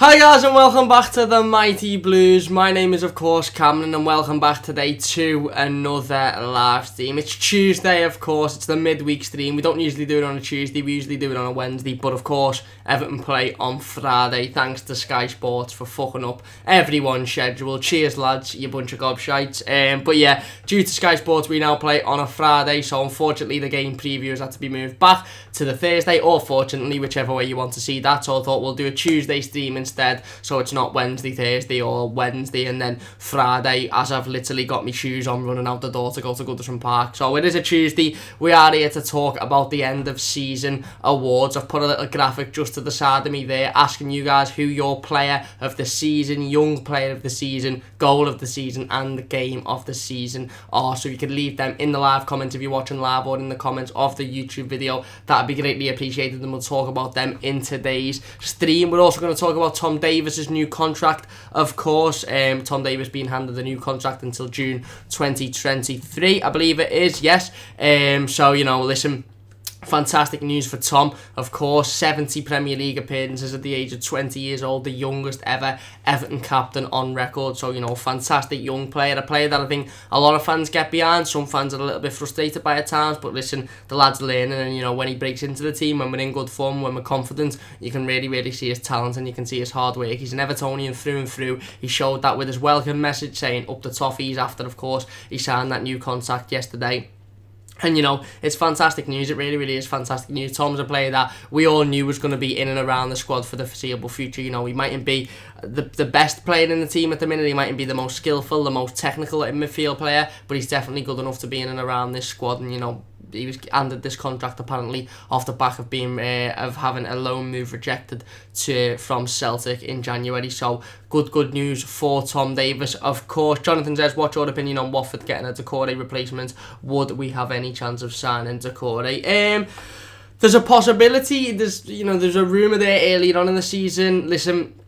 Hi guys and welcome back to the Mighty Blues. My name is of course Cameron and welcome back today to another live stream. It's Tuesday of course, it's the midweek stream. We don't usually do it on a Tuesday, we usually do it on a Wednesday, but of course Everton play on Friday thanks to Sky Sports for fucking up everyone's schedule. Cheers lads, you bunch of gobshites. But yeah, due to Sky Sports we now play on a Friday, so unfortunately the game preview has had to be moved back to the Thursday, or fortunately, whichever way you want to see that. So I thought we'll do a Tuesday stream instead, so it's not Wednesday, Thursday, or Wednesday and then Friday, as I've literally got my shoes on running out the door to go to Goodison Park. So it is a Tuesday. We are here to talk about the end of season awards. I've put a little graphic just to the side of me there, asking you guys who your player of the season, young player of the season, goal of the season, and the game of the season are. So you can leave them in the live comments if you're watching live, or in the comments of the YouTube video. That'd be greatly appreciated, and we'll talk about them in today's stream. We're also going to talk about Tom Davies's new contract, of course. Tom Davies being handed a new contract until June 2023, I believe it is, yes. So, you know, listen, fantastic news for Tom, of course. 70 Premier League appearances at the age of 20 years old, the youngest ever Everton captain on record. So, you know, fantastic young player, a player that I think a lot of fans get behind. Some fans are a little bit frustrated by at times, but listen, the lad's learning, and you know, when he breaks into the team, when we're in good form, when we're confident, you can really see his talent and you can see his hard work. He's an Evertonian through and through. He showed that with his welcome message saying up the toffees after, of course, he signed that new contract yesterday. And, you know, it's fantastic news. It really is fantastic news. Tom's a player that we all knew was going to be in and around the squad for the foreseeable future. You know, he mightn't be the best player in the team at the minute. He mightn't be the most skillful, the most technical midfield player, but he's definitely good enough to be in and around this squad. And, you know, he was handed this contract apparently off the back of being of having a loan move rejected from Celtic in January. So good news for Tom Davies, of course. Jonathan says, what's your opinion on Watford getting a Doucouré replacement? Would we have any chance of signing Doucouré? There's a possibility. There's a rumour there earlier on in the season. Listen,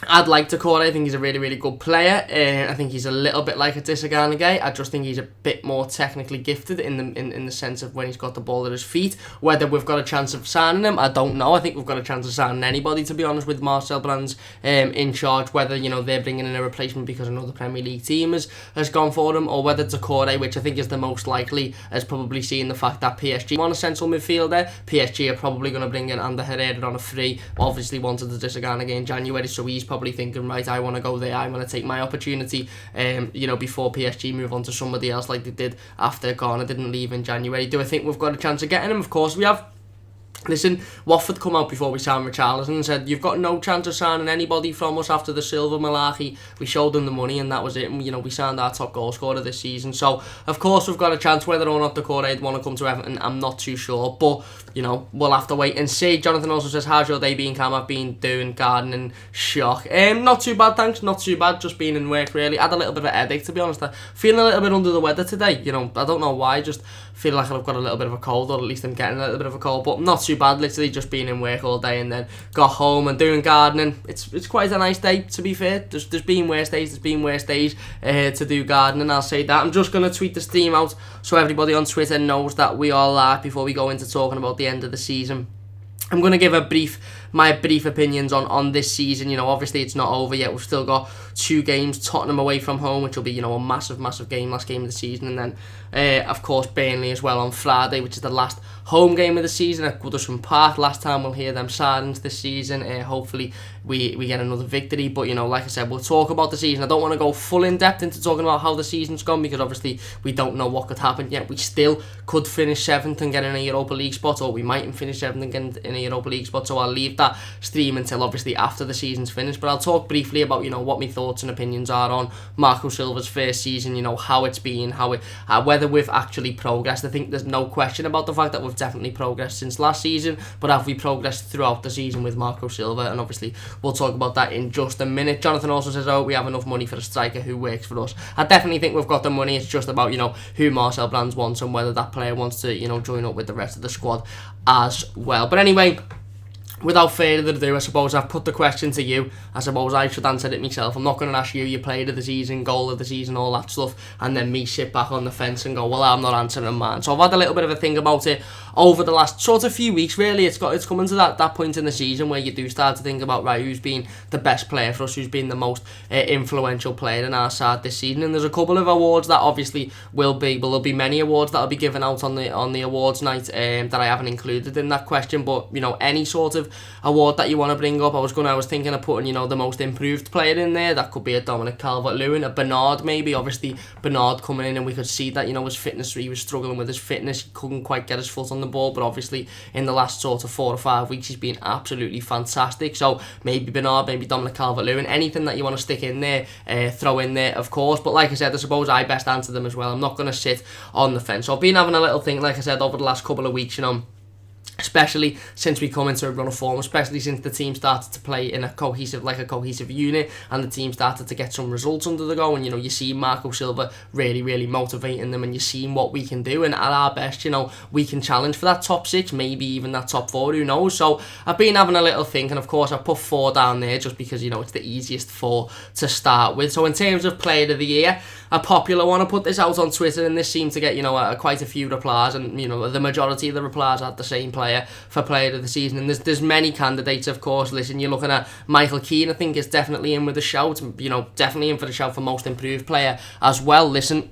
I'd like Doucouré. I think he's a really good player. I think he's a little bit like a Disaganagay. I just think he's a bit more technically gifted in the sense of when he's got the ball at his feet. Whether we've got a chance of signing him, I don't know. I think we've got a chance of signing anybody, to be honest, with Marcel Brands in charge. Whether, you know, they're bringing in a replacement because another Premier League team has gone for him, or whether Doucouré, which I think is the most likely, as probably seeing the fact that PSG want a central midfielder. PSG are probably going to bring in Ander Herrera on a free. Obviously wanted the Disaganagay in January, so he's probably thinking, right, I want to go there, I want to take my opportunity, you know, before PSG move on to somebody else like they did after Garner didn't leave in January. Do I think we've got a chance of getting him? Of course we have. Listen, Watford come out before we signed Richarlison and said, you've got no chance of signing anybody from us after the Silva malarkey. We showed them the money and that was it. And, you know, we signed our top goal scorer this season. So, of course, we've got a chance. Whether or not Doucouré want to come to Everton, I'm not too sure. But, you know, we'll have to wait and see. Jonathan also says, how's your day been, Cam? I've been doing gardening. Shock. Not too bad, thanks. Not too bad. Just being in work, really. I had a little bit of a headache, to be honest. I'm feeling a little bit under the weather today. You know, I don't know why. Just feel like I've got a little bit of a cold, or at least I'm getting a little bit of a cold. But not too bad. Literally just being in work all day and then got home and doing gardening. It's quite a nice day, to be fair. There's been worse days. There's been worse days to do gardening, I'll say that. I'm just going to tweet the stream out so everybody on Twitter knows that we are live before we go into talking about the end of the season. I'm going to give my brief opinions on this season. You know, obviously it's not over yet. We've still got 2 games. Tottenham away from home, which will be, you know, a massive game, last game of the season, and then of course Burnley as well on Friday, which is the last home game of the season at Goodison Park. Last time we'll hear them sirens this season. Hopefully we get another victory. But, you know, like I said, we'll talk about the season. I don't want to go full in depth into talking about how the season's gone, because obviously we don't know what could happen yet. We still could finish 7th and get in a Europa League spot, or we mightn't finish 7th and get in a Europa League spot. So I'll leave that stream until obviously after the season's finished. But I'll talk briefly about, you know, what my thoughts and opinions are on Marco Silva's first season. You know, how it's been, whether we've actually progressed. I think there's no question about the fact that we've definitely progressed since last season, but have we progressed throughout the season with Marco Silva? And obviously we'll talk about that in just a minute. Jonathan also says, oh, we have enough money for a striker who works for us. I definitely think we've got the money. It's just about, you know, who Marcel Brands wants and whether that player wants to, you know, join up with the rest of the squad as well. But anyway, without further ado, I suppose I've put the question to you. I suppose I should answer it myself. I'm not going to ask you your player of the season, goal of the season, all that stuff, and then me sit back on the fence and go, well, I'm not answering mine. So I've had a little bit of a think about it over the last sort of few weeks, really. It's coming to that point in the season where you do start to think about, right, who's been the best player for us, who's been the most influential player in our side this season. And there's a couple of awards that obviously there'll be many awards that'll be given out on the awards night that I haven't included in that question. But any sort of award that you want to bring up, I was thinking of putting the most improved player in there. That could be a Dominic Calvert-Lewin, a Bernard maybe. Obviously Bernard coming in, and we could see that his fitness, he was struggling with his fitness. He couldn't quite get his foot on the ball, but obviously in the last sort of 4 or 5 weeks he's been absolutely fantastic. So maybe Bernard, maybe Dominic Calvert-Lewin, anything that you want to stick in there, throw in there, of course. But like I said, I suppose I best answer them as well. I'm not going to sit on the fence. So I've been having a little think, like I said, over the last couple of weeks, especially since we come into a run of form, especially since the team started to play in a cohesive unit, and the team started to get some results under the go, and you see Marco Silva really motivating them, and you're seeing what we can do, and at our best, we can challenge for that top 6, maybe even that top 4, who knows. So I've been having a little think, and of course I put 4 down there just because it's the easiest 4 to start with. So in terms of player of the year, a popular one, I put this out on Twitter, and this seemed to get quite a few replies, and the majority of the replies had the same player for player of the season. And there's many candidates, of course. Listen, you're looking at Michael Keane, I think is definitely in with a shout, definitely in for the shout for most improved player as well. Listen,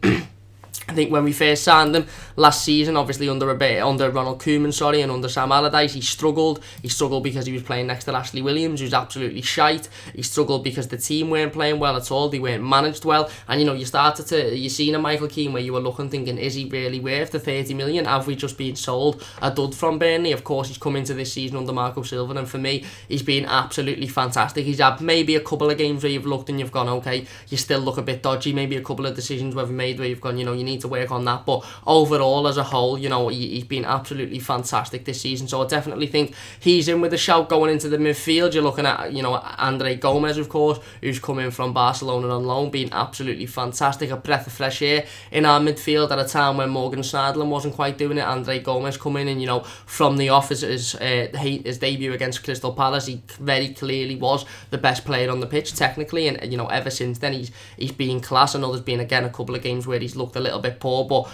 I think when we first signed him last season, obviously under Ronald Koeman, and under Sam Allardyce, he struggled. He struggled because he was playing next to Ashley Williams, who's absolutely shite. He struggled because the team weren't playing well at all. They weren't managed well. And you seen a Michael Keane where you were looking, thinking, is he really worth the 30 million? Have we just been sold a dud from Burnley? Of course, he's come into this season under Marco Silva, and for me, he's been absolutely fantastic. He's had maybe a couple of games where you've looked and you've gone, okay, you still look a bit dodgy. Maybe a couple of decisions we've made where you've gone, you need to work on that, but overall as a whole, he's been absolutely fantastic this season. So I definitely think he's in with a shout. Going into the midfield, you're looking at Andre Gomez, of course, who's come in from Barcelona on loan, being absolutely fantastic, a breath of fresh air in our midfield at a time when Morgan Schneiderlin wasn't quite doing it. Andre Gomez come in, and from the off, his debut against Crystal Palace, he very clearly was the best player on the pitch technically, and ever since then he's been class. I know there's been again a couple of games where he's looked a little bit poor, but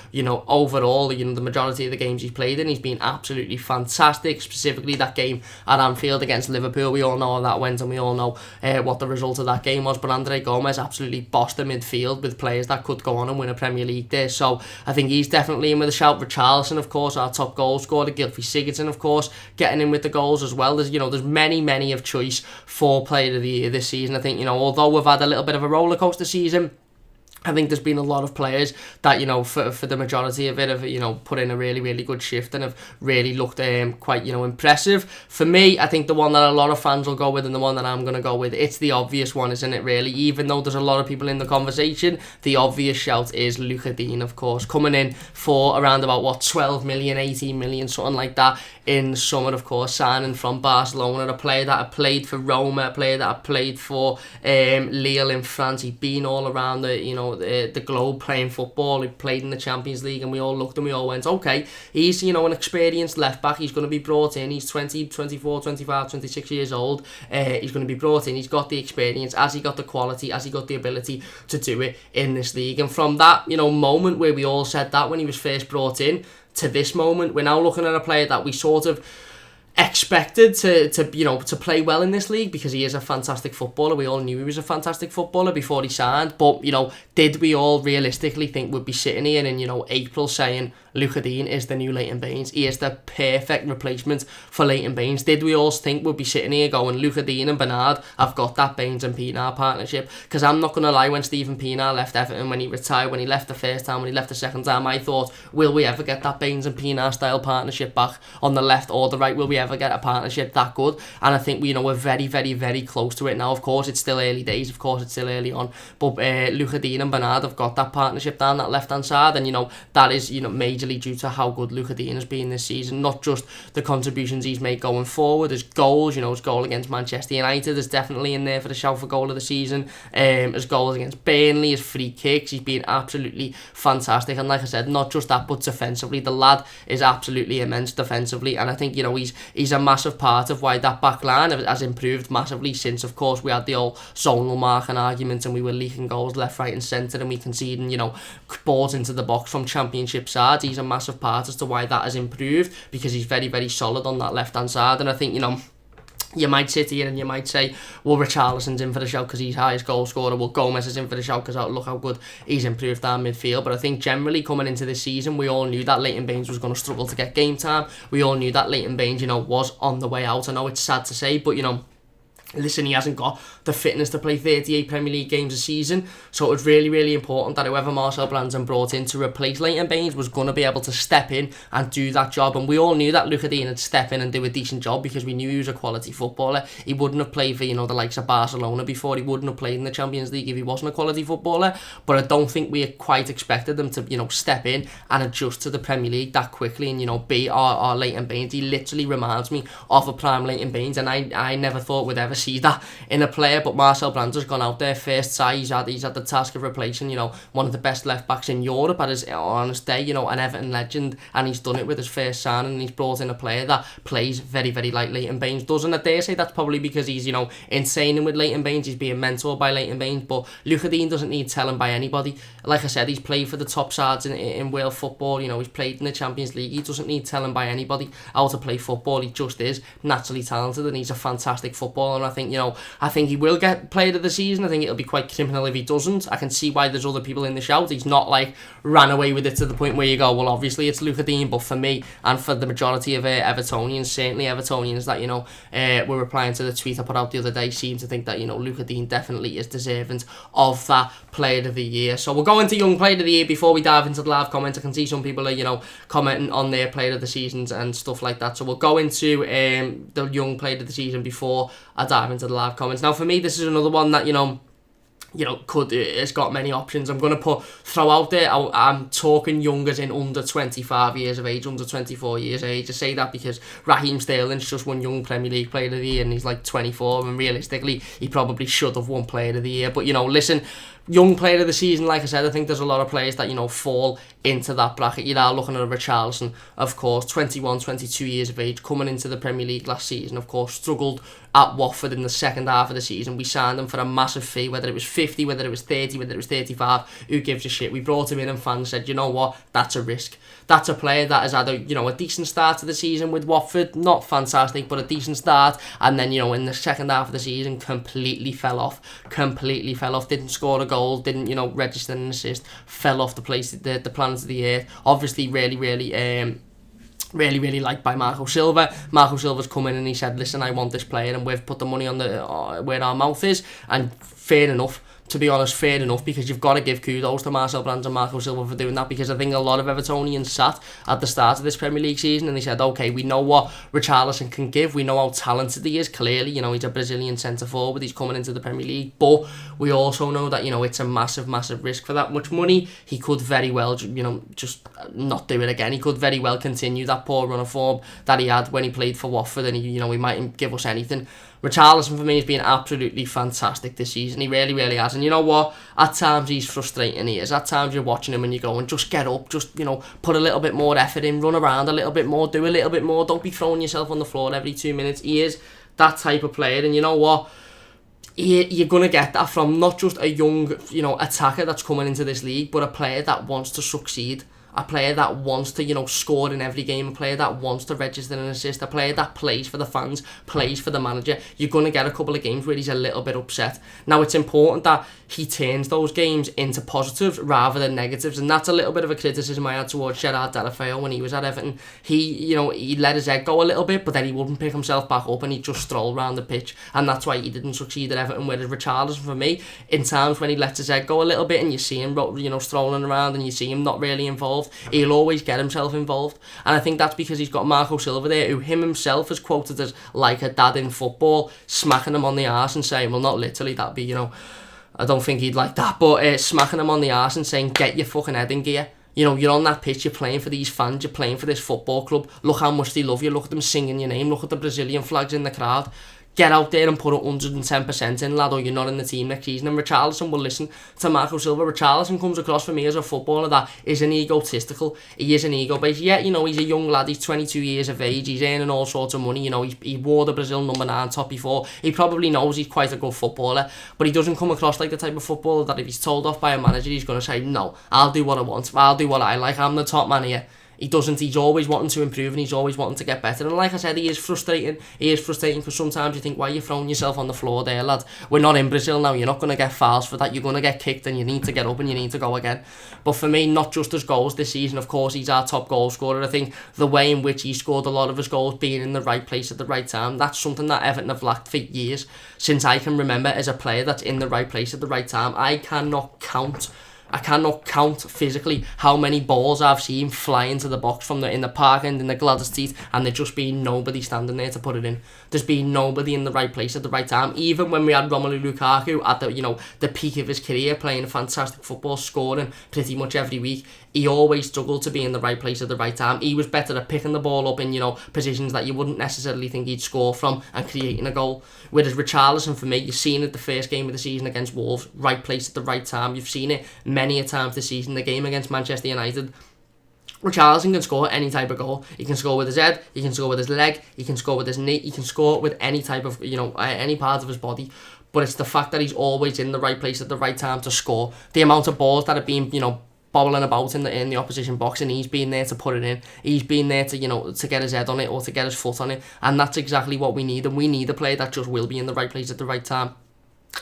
overall, the majority of the games he's played in, he's been absolutely fantastic. Specifically that game at Anfield against Liverpool, we all know how that went, and we all know what the result of that game was. But Andre Gomez absolutely bossed the midfield with players that could go on and win a Premier League there. So I think he's definitely in with a shout. Richarlison, of course, our top goal scorer. Gylfi Sigurdsson, of course, getting in with the goals as well. There's many of choice for player of the year this season. I think although we've had a little bit of a roller coaster season, I think there's been a lot of players that, for the majority of it have, put in a really good shift and have really looked quite, impressive. For me, I think the one that a lot of fans will go with, and the one that I'm going to go with, it's the obvious one, isn't it, really? Even though there's a lot of people in the conversation, the obvious shout is Lucas Digne, of course, coming in for around about, 12 million, 18 million, something like that in summer, of course, signing from Barcelona, a player that had played for Roma, a player that had played for Lille in France. He'd been all around the globe playing football. He played in the Champions League, and we all looked and we all went, okay, he's an experienced left back. He's going to be brought in. He's 20, 24, 25, 26 years old. He's going to be brought in. He's got the experience. Has he got the quality? Has he got the ability to do it in this league? And from that moment where we all said that when he was first brought in, to this moment, we're now looking at a player that we sort of expected to play well in this league, because he is a fantastic footballer. We all knew he was a fantastic footballer before he signed, but did we all realistically think we'd be sitting here in April saying Lucas Digne is the new Leighton Baines? He is the perfect replacement for Leighton Baines. Did we all think we'd be sitting here going, Lucas Digne and Bernard have got that Baines and Pienaar partnership? Because I'm not going to lie, when Stephen Pienaar left Everton, when he retired, when he left the first time, when he left the second time, I thought, will we ever get that Baines and Pienaar style partnership back on the left or the right? Will we ever get a partnership that good? And I think we're very close to it now. Of course, it's still early days. Of course, it's still early on. But Lucas Digne and Bernard have got that partnership down that left-hand side, and that is majorly due to how good Lucas Digne has been this season. Not just the contributions he's made going forward, his goals. His goal against Manchester United is definitely in there for the shout for goal of the season. His goals against Burnley, his free kicks, he's been absolutely fantastic. And like I said, not just that, but defensively, the lad is absolutely immense defensively. And I think he's a massive part of why that back line has improved massively since, of course, we had the old zonal marking argument and we were leaking goals left, right and centre and we conceding, balls into the box from championship sides. He's a massive part as to why that has improved, because he's very, very solid on that left-hand side. And I think, you might sit here and you might say, well, Richarlison's in for the shout because he's highest goal scorer. Well, Gomez is in for the shout because look how good he's improved our midfield. But I think generally coming into this season, we all knew that Leighton Baines was going to struggle to get game time. We all knew that Leighton Baines, was on the way out. I know it's sad to say, but, listen, he hasn't got the fitness to play 38 Premier League games a season, so it was really, really important that whoever Marcel Branson brought in to replace Leighton Baines was going to be able to step in and do that job. And we all knew that Luca Dean would step in and do a decent job because we knew he was a quality footballer. He wouldn't have played for, the likes of Barcelona before. He wouldn't have played in the Champions League if he wasn't a quality footballer. But I don't think we quite expected him to, step in and adjust to the Premier League that quickly and, be our Leighton Baines. He literally reminds me of a prime Leighton Baines, and I never thought we'd ever see that in a player. But Marcel Branson's gone out there first side. He's had the task of replacing one of the best left backs in Europe on his day, an Everton legend, and he's done it with his first signing, and he's brought in a player that plays very, very like Leighton Baines does. And I dare say that's probably because he's insane with Leighton Baines. He's being mentored by Leighton Baines, but Luca Dean doesn't need telling by anybody. Like I said, he's played for the top sides in world football. He's played in the Champions League. He doesn't need telling by anybody how to play football. He just is naturally talented, and he's a fantastic footballer. And I think he will get player of the season. I think it'll be quite criminal if he doesn't. I can see why there's other people in the shout. He's not ran away with it to the point where you go, well, obviously it's Luca Dean. But for me and for the majority of Evertonians, certainly Evertonians that were replying to the tweet I put out the other day, seem to think that Luca Dean definitely is deserving of that player of the year. So we'll go into young player of the year before we dive into the live comments. I can see some people are commenting on their player of the seasons and stuff like that. So we'll go into the young player of the season before I dive into the live comments. Now for me, this is another one that it's got many options. I'm going to throw out there, I'm talking young as in under 25 years of age, under 24 years of age. I say that because Raheem Sterling's just won Young Premier League Player of the Year and he's 24, and realistically he probably should have won Player of the Year. But listen, Young Player of the Season, like I said, I think there's a lot of players that fall into that bracket. You're now looking at a Richarlison, of course, 21, 22 years of age, coming into the Premier League last season, of course, struggled at Watford in the second half of the season. We signed him for a massive fee, whether it was 50, whether it was 30, whether it was 35, who gives a shit? We brought him in and fans said, you know what, that's a risk. That's a player that has had a decent start to the season with Watford, not fantastic, but a decent start, and then in the second half of the season completely fell off, didn't score a goal, didn't register an assist, fell off the planet of the earth. Obviously really liked by Marco Silva. Marco Silva's come in and he said, listen, I want this player, and we've put the money on where our mouth is, and fair enough. To be honest, fair enough, because you've got to give kudos to Marcel Brands and Marco Silva for doing that, because I think a lot of Evertonians sat at the start of this Premier League season and they said, okay, we know what Richarlison can give, we know how talented he is, clearly, he's a Brazilian centre-forward, he's coming into the Premier League, but we also know that, it's a massive risk. For that much money, he could very well, just not do it again. He could very well continue that poor run of form that he had when he played for Watford, and he mightn't give us anything. Richarlison for me has been absolutely fantastic this season. He really has. And you know what? At times he's frustrating. He is. At times you're watching him and you're going, just get up, just put a little bit more effort in, run around a little bit more, do a little bit more. Don't be throwing yourself on the floor every 2 minutes. He is that type of player. And you know what? You're going to get that from not just a young, attacker that's coming into this league, but a player that wants to succeed. A player that wants to, score in every game, a player that wants to register an assist, a player that plays for the fans, plays for the manager. You're going to get a couple of games where he's a little bit upset. Now, it's important that he turns those games into positives rather than negatives, and that's a little bit of a criticism I had towards Gerard Deulofeu when he was at Everton. He let his head go a little bit, but then he wouldn't pick himself back up and he'd just stroll around the pitch, and that's why he didn't succeed at Everton. Whereas Richarlison, for me, in times when he lets his head go a little bit and you see him, strolling around and you see him not really involved, he'll always get himself involved. And I think that's because he's got Marco Silva there, who him himself is quoted as like a dad in football, smacking him on the arse and saying, well, not literally, that'd be, I don't think he'd like that, but smacking him on the arse and saying, get your fucking head in gear. You're on that pitch, you're playing for these fans, you're playing for this football club, look how much they love you, look at them singing your name, look at the Brazilian flags in the crowd. Get out there and put it 110% in, lad, or you're not in the team next season. And Richarlison will listen to Marco Silva. Richarlison comes across for me as a footballer that isn't egotistical. He is an ego-based. Yeah, you know, he's a young lad. He's 22 years of age. He's earning all sorts of money. You know, he wore the Brazil number 9 top before. He probably knows he's quite a good footballer, but he doesn't come across like the type of footballer that if he's told off by a manager, he's going to say, no, I'll do what I want. I'll do what I like. I'm the top man here. He doesn't. He's always wanting to improve and he's always wanting to get better. And like I said, he is frustrating. He is frustrating because sometimes you think, why are you throwing yourself on the floor there, lad? We're not in Brazil now. You're not going to get fouls for that. You're going to get kicked and you need to get up and you need to go again. But for me, not just his goals this season. Of course, he's our top goal scorer. I think the way in which he scored a lot of his goals, being in the right place at the right time, that's something that Everton have lacked for years. Since I can remember, as a player that's in the right place at the right time, I cannot count physically how many balls I've seen fly into the box from in the park end in the Gladys teeth, and there just been nobody standing there to put it in. There's been nobody in the right place at the right time. Even when we had Romelu Lukaku at the peak of his career, playing fantastic football, scoring pretty much every week, he always struggled to be in the right place at the right time. He was better at picking the ball up in positions that you wouldn't necessarily think he'd score from and creating a goal. Whereas Richarlison, for me, you've seen it the first game of the season against Wolves, right place at the right time. You've seen it many a times this season. The game against Manchester United, Richarlison can score any type of goal. He can score with his head, he can score with his leg, he can score with his knee, he can score with any type of, any part of his body. But it's the fact that he's always in the right place at the right time to score. The amount of balls that have been, bobbling about in the opposition box, and he's been there to put it in. He's been there to to get his head on it or to get his foot on it, and that's exactly what we need. And we need a player that just will be in the right place at the right time.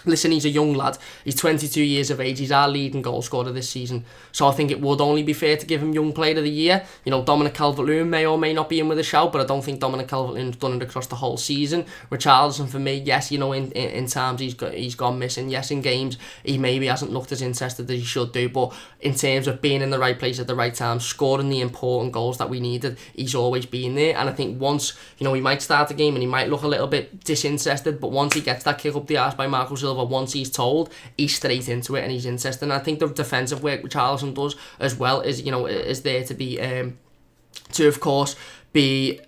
Listen, he's a young lad. He's 22 years of age. He's our leading goal scorer this season. So I think it would only be fair to give him Young Player of the Year. Dominic Calvert-Lewin may or may not be in with a shout, but I don't think Dominic Calvert-Lewin's done it across the whole season. Richarlison, for me, yes, in times he's gone missing. Yes, in games he maybe hasn't looked as interested as he should do, but in terms of being in the right place at the right time, scoring the important goals that we needed, he's always been there. And I think once, he might start the game and he might look a little bit disinterested, but once he gets that kick up the arse by Marco Silva, once he's told, he's straight into it and he's interested. And I think the defensive work which Richarlison does as well is there to be of course be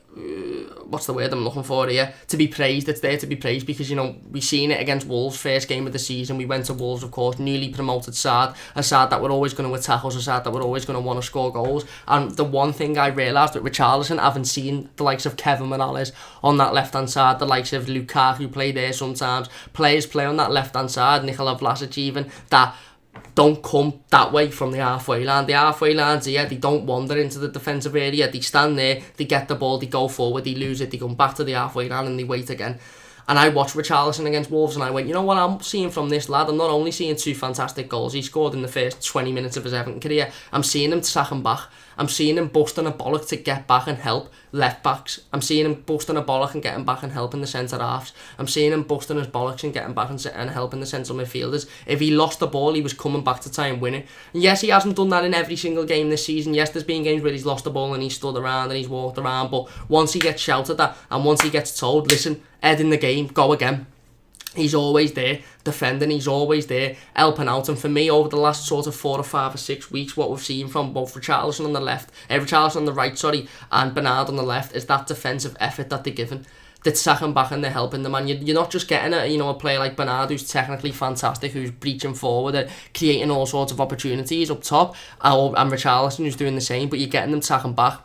what's the word I'm looking for here, to be praised. It's there to be praised because we seen it against Wolves, first game of the season. We went to Wolves, of course, newly promoted side, a side that were always going to attack us, a side that were always going to want to score goals. And the one thing I realised with Richarlison, I haven't seen the likes of Kevin Morales on that left hand side, the likes of Lukaku play there sometimes, players play on that left hand side, Nikola Vlasic even, that don't come that way from the halfway line. The halfway line's here, they don't wander into the defensive area, they stand there, they get the ball, they go forward, they lose it, they come back to the halfway line and they wait again. And I watched Richarlison against Wolves and I went, what I'm seeing from this lad, I'm not only seeing 2 fantastic goals he scored in the first 20 minutes of his Everton career, I'm seeing him sacking back. I'm seeing him busting a bollock to get back and help left backs. I'm seeing him busting a bollock and getting back and helping the centre halves. I'm seeing him busting his bollocks and getting back and helping the central midfielders. If he lost the ball, he was coming back to try and win it. And yes, he hasn't done that in every single game this season. Yes, there's been games where he's lost the ball and he's stood around and he's walked around. But once he gets shouted at and once he gets told, listen, head in the game, go again, he's always there defending, he's always there helping out. And for me, over the last sort of 4 or 5 or 6 weeks, what we've seen from both Richarlison on the left, Richarlison on the right, and Bernard on the left, is that defensive effort that they're giving. They're sacking back and they're helping them, and you're not just getting a player like Bernard who's technically fantastic, who's breaching forward and creating all sorts of opportunities up top, and Richarlison who's doing the same, but you're getting them sacking back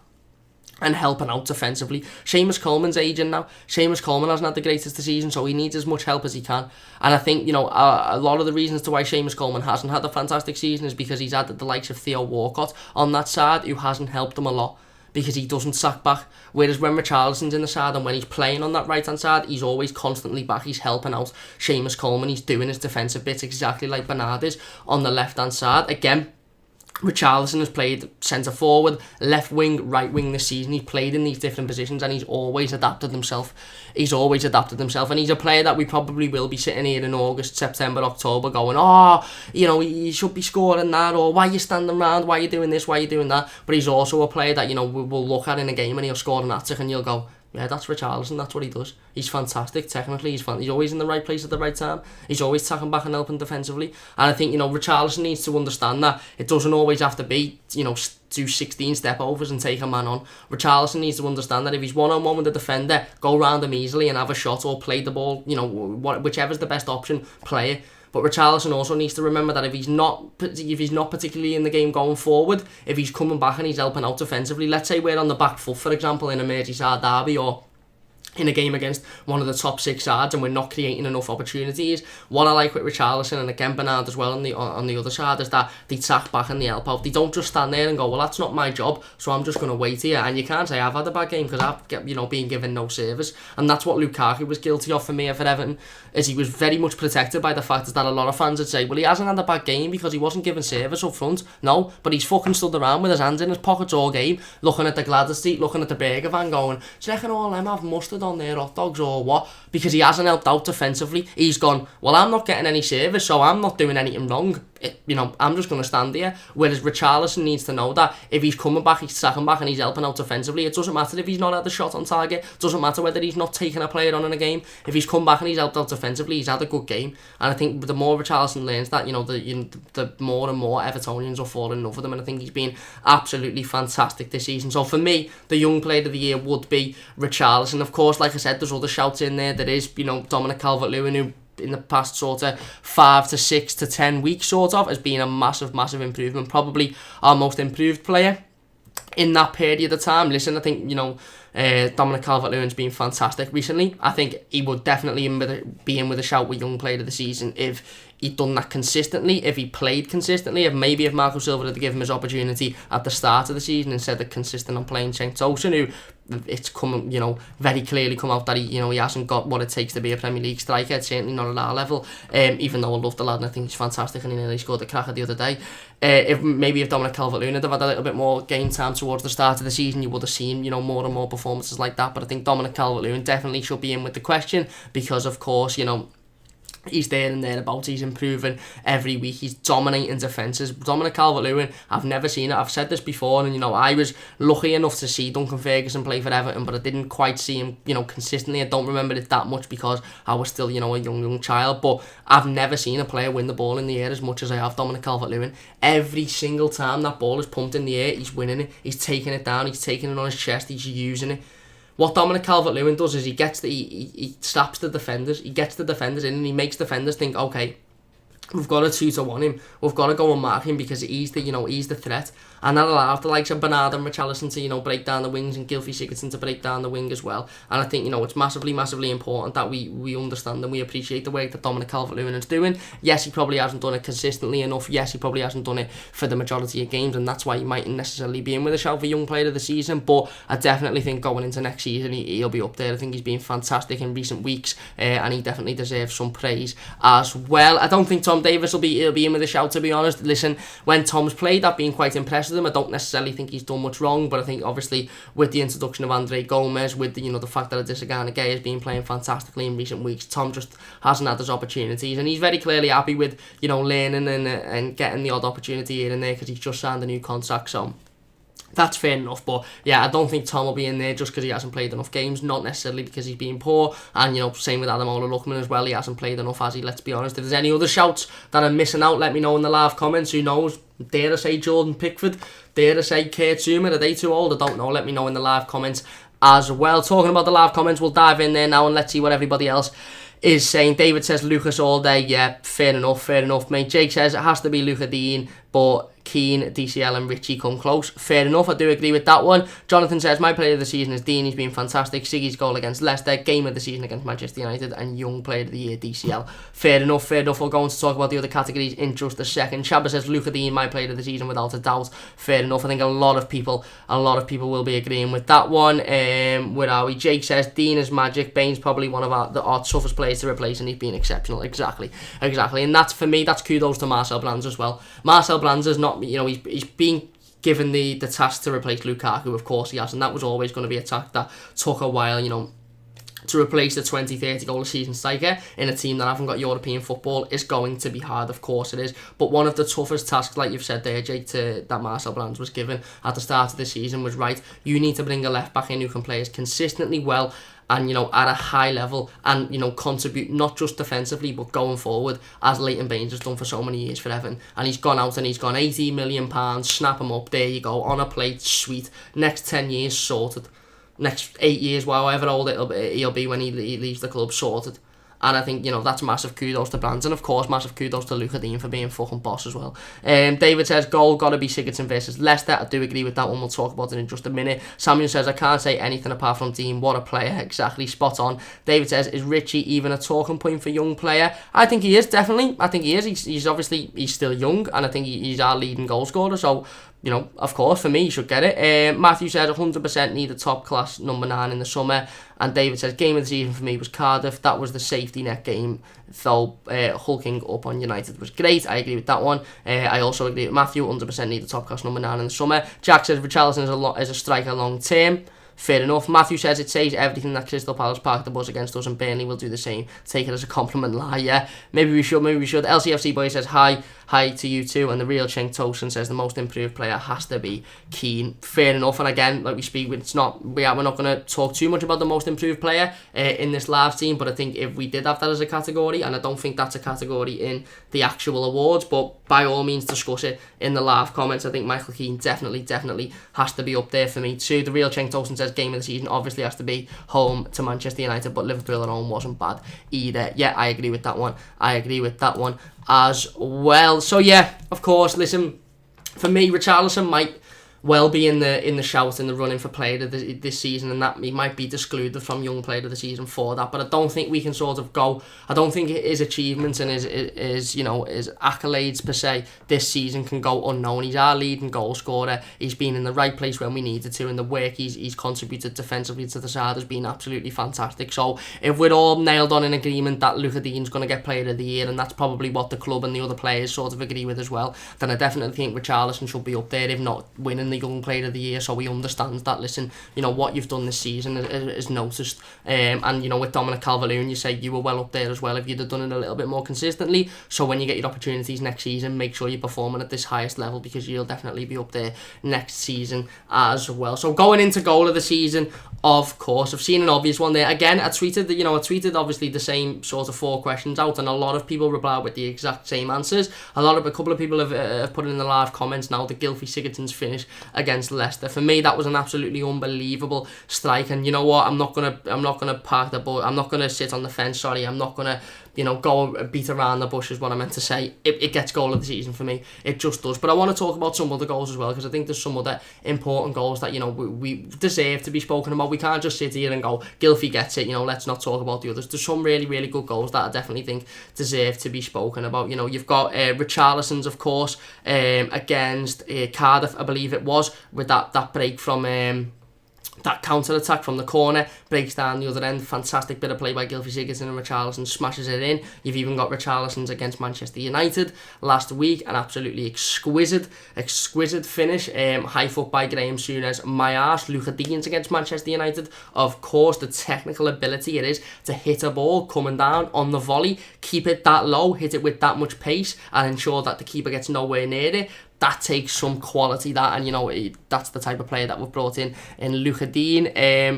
and helping out defensively. Seamus Coleman's aging now. Seamus Coleman hasn't had the greatest of seasons, so he needs as much help as he can. And I think, a lot of the reasons to why Seamus Coleman hasn't had a fantastic season is because he's had the likes of Theo Walcott on that side, who hasn't helped him a lot, because he doesn't sack back. Whereas when Richarlison's in the side and when he's playing on that right hand side, he's always constantly back, he's helping out Seamus Coleman, he's doing his defensive bits exactly like Bernard is on the left hand side. Again, Richarlison has played centre forward, left wing, right wing this season. He's played in these different positions and he's always adapted himself. And he's a player that we probably will be sitting here in August, September, October going, you should be scoring that, or why are you standing around, why are you doing this, why are you doing that. But he's also a player that, we'll look at in a game and he'll score an hat-trick and you'll go, yeah, that's Richarlison, that's what he does. He's fantastic technically, he's always in the right place at the right time, he's always tacking back and helping defensively. And I think, Richarlison needs to understand that it doesn't always have to be, do 16 step overs and take a man on. Richarlison needs to understand that if he's one-on-one with the defender, go round him easily and have a shot or play the ball, whichever's the best option, play it. But Richarlison also needs to remember that if he's not particularly in the game going forward, if he's coming back and he's helping out defensively, let's say we're on the back foot, for example, in a Merseyside derby or in a game against one of the top 6 sides and we're not creating enough opportunities. What I like with Richarlison and again Bernard as well on the other side is that they tack back and they help out. They don't just stand there and go, well, that's not my job, so I'm just going to wait here. And you can't say I've had a bad game because I've been given no service. And that's what Lukaku was guilty of for me for Everton, is he was very much protected by the fact that a lot of fans would say, well, he hasn't had a bad game because he wasn't given service up front. No, but he's fucking stood around with his hands in his pockets all game, looking at the Gladys seat, looking at the burger van going, do you reckon all them have mustard on their hot dogs or what? Because he hasn't helped out defensively. He's gone, well, I'm not getting any service, so I'm not doing anything wrong. I'm just going to stand here. Whereas Richarlison needs to know that if he's coming back, he's sacking back and he's helping out defensively, it doesn't matter if he's not had the shot on target, it doesn't matter whether he's not taking a player on in a game. If he's come back and he's helped out defensively, he's had a good game. And I think the more Richarlison learns that, the more and more Evertonians will fall in love with him, and I think he's been absolutely fantastic this season. So for me, the young player of the year would be Richarlison. Of course, like I said, there's other shouts in there. There is, Dominic Calvert-Lewin, who in the past sort of 5 to 6 to 10 weeks has been a massive improvement, probably our most improved player in that period of time. Listen, I think Dominic Calvert-Lewin's been fantastic recently. I think he would definitely be in with a shout with young player of the season if he'd done that consistently, if he played consistently, if Marco Silva had given him his opportunity at the start of the season instead of consistent on playing Cenk Tosun, who it's come, very clearly come out that he hasn't got what it takes to be a Premier League striker. It's certainly not at our level. Even though I love the lad and I think he's fantastic and he nearly scored the cracker the other day. If Dominic Calvert-Lewin had had a little bit more game time towards the start of the season, you would have seen more and more performances like that. But I think Dominic Calvert-Lewin definitely should be in with the question because, of course, he's there and thereabouts. He's improving every week. He's dominating defences. Dominic Calvert-Lewin, I've never seen it. I've said this before, and I was lucky enough to see Duncan Ferguson play for Everton, but I didn't quite see him, consistently. I don't remember it that much because I was still, a young child. But I've never seen a player win the ball in the air as much as I have Dominic Calvert-Lewin. Every single time that ball is pumped in the air, he's winning it. He's taking it down. He's taking it on his chest. He's using it. What Dominic Calvert-Lewin does is he slaps the defenders, he gets the defenders in and he makes defenders think, okay, we've got to 2-1 him, we've got to go and mark him because he's the threat. And that allows the likes of Bernard and Richarlison to, break down the wings and Gylfi Sigurdsson to break down the wing as well. And I think, it's massively important that we understand and we appreciate the work that Dominic Calvert-Lewin is doing. Yes, he probably hasn't done it consistently enough. Yes, he probably hasn't done it for the majority of games, and that's why he mightn't necessarily be in with a shout for young player of the season. But I definitely think going into next season, he'll be up there. I think he's been fantastic in recent weeks, and he definitely deserves some praise as well. I don't think Tom Davies will be in with a shout, to be honest. Listen, when Tom's played, I've been quite impressed with him. I don't necessarily think he's done much wrong, but I think obviously with the introduction of Andre Gomez, with the fact that Adisa Gay has been playing fantastically in recent weeks, Tom just hasn't had his opportunities, and he's very clearly happy with learning and getting the odd opportunity here and there because he's just signed a new contract. So that's fair enough, but yeah, I don't think Tom will be in there just because he hasn't played enough games, not necessarily because he's been poor. And same with Ademola Lookman as well, he hasn't played enough, has he? Let's be honest. If there's any other shouts that I'm missing out, let me know in the live comments. Who knows? Dare I say Jordan Pickford? Dare I say Kurt Zouma? Are they too old? I don't know. Let me know in the live comments as well. Talking about the live comments, we'll dive in there now and let's see what everybody else is saying. David says Lucas all day. Yeah, fair enough, mate. Jake says it has to be Luca Dean, but Keane, DCL and Richie come close. Fair enough, I do agree with that one. Jonathan says my player of the season is Dean. He's been fantastic. Siggy's goal against Leicester, game of the season against Manchester United, and young player of the year, DCL. Fair enough. We'll go on to talk about the other categories in just a second. Shabba says Luca Dean, my player of the season without a doubt. Fair enough. I think a lot of people will be agreeing with that one. Where are we? Jake says Dean is magic. Bain's probably one of our toughest players to replace, and he's been exceptional. Exactly. And that's, for me, that's kudos to Marcel Brands as well. Marcel Brands is not, he's been given the task to replace Lukaku. Of course he has, and that was always going to be a task that took a while, to replace the 20-30 goal a season striker in a team that haven't got European football is going to be hard. Of course it is. But one of the toughest tasks, like you've said there, Jake, that Marcel Brands was given at the start of the season was, right, you need to bring a left back in who can play as consistently well and, at a high level and, contribute not just defensively but going forward, as Leighton Baines has done for so many years for Everton. And he's gone out and he's gone £18 million, snap him up, there you go, on a plate, sweet. Next 10 years, sorted. Next 8 years, however old he'll be when he leaves the club, sorted. And I think, that's massive kudos to Brands. And of course, massive kudos to Luca Dean for being fucking boss as well. David says, goal got to be Sigurdsson versus Leicester. I do agree with that one. We'll talk about it in just a minute. Samuel says, I can't say anything apart from Dean. What a player. Exactly. Spot on. David says, is Richie even a talking point for young player? I think he is, definitely. I think he is. He's obviously, he's still young. And I think he's our leading goal scorer. So, of course, for me, he should get it. Matthew says 100% need a top-class number 9 in the summer. And David says, game of the season for me was Cardiff. That was the safety net game, though hulking up on United was great. I agree with that one. I also agree with Matthew, 100% need a top-class number 9 in the summer. Jack says, Richarlison is a striker long-term. Fair enough. Matthew says it says everything that Crystal Palace parked the bus against us, and Burnley will do the same. Take it as a compliment, yeah. Maybe we should. LCFC boy says hi to you too, and the real Cenk Tosun says the most improved player has to be Keane. Fair enough. And again, like we speak, we're not going to talk too much about the most improved player in this live team, but I think if we did have that as a category, and I don't think that's a category in the actual awards, but by all means discuss it in the live comments. I think Michael Keane definitely has to be up there for me too. The real Cenk Tosun says game of the season obviously has to be home to Manchester United, but Liverpool at home wasn't bad either. Yeah, I agree with that one. As well. So yeah, of course, listen, for me, Richarlison might well be in the shout in the running for player of this season, and that he might be excluded from young player of the season for that. But I don't think we can sort of go. I don't think his achievements and his accolades per se this season can go unknown. He's our leading goal scorer. He's been in the right place when we needed to, and the work he's contributed defensively to the side has been absolutely fantastic. So if we're all nailed on in agreement that Luca Dean's going to get player of the year, and that's probably what the club and the other players sort of agree with as well, then I definitely think Richarlison should be up there, if not winning the young player of the year, so he understands that, listen, what you've done this season is noticed. And with Dominic Calvert-Lewin, you say you were well up there as well if you'd have done it a little bit more consistently. So when you get your opportunities next season, make sure you're performing at this highest level, because you'll definitely be up there next season as well. So going into goal of the season, of course, I've seen an obvious one there. Again, I tweeted obviously the same sort of 4 questions out, and a lot of people replied with the exact same answers. A couple of people have put in the live comments now the Gylfi Sigurdsson's finish against Leicester. For me, that was an absolutely unbelievable strike, and you know what? I'm not gonna park the ball. I'm not gonna sit on the fence. Sorry, I'm not gonna go beat around the bush is what I meant to say. It gets goal of the season for me. It just does. But I want to talk about some other goals as well, because I think there's some other important goals that we deserve to be spoken about. We can't just sit here and go, Gylfi gets it, let's not talk about the others. There's some really, really good goals that I definitely think deserve to be spoken about. You've got Richarlison's, of course, against Cardiff, I believe it was, with that break from that counter-attack from the corner, breaks down the other end. Fantastic bit of play by Gylfi Sigurdsson, and Richarlison smashes it in. You've even got Richarlison's against Manchester United last week, an absolutely exquisite finish. High foot by Graham Souness, my arse. Luca Dean's against Manchester United. Of course, the technical ability it is to hit a ball coming down on the volley, keep it that low, hit it with that much pace, and ensure that the keeper gets nowhere near it. That takes some quality, and that's the type of player that we've brought in Luca Dean.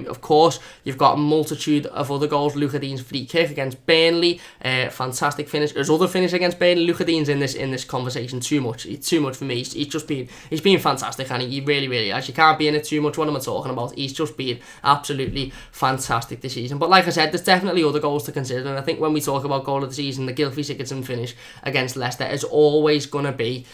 Of course, you've got a multitude of other goals. Luca Dean's free kick against Burnley, fantastic finish. There's other finish against Burnley. Luca Dean's in this conversation too much. It's too much for me. He's been fantastic, and he really, really has. You can't be in it too much. What am I talking about? He's just been absolutely fantastic this season. But like I said, there's definitely other goals to consider, and I think when we talk about goal of the season, the Gylfi Sigurdsson finish against Leicester is always going to be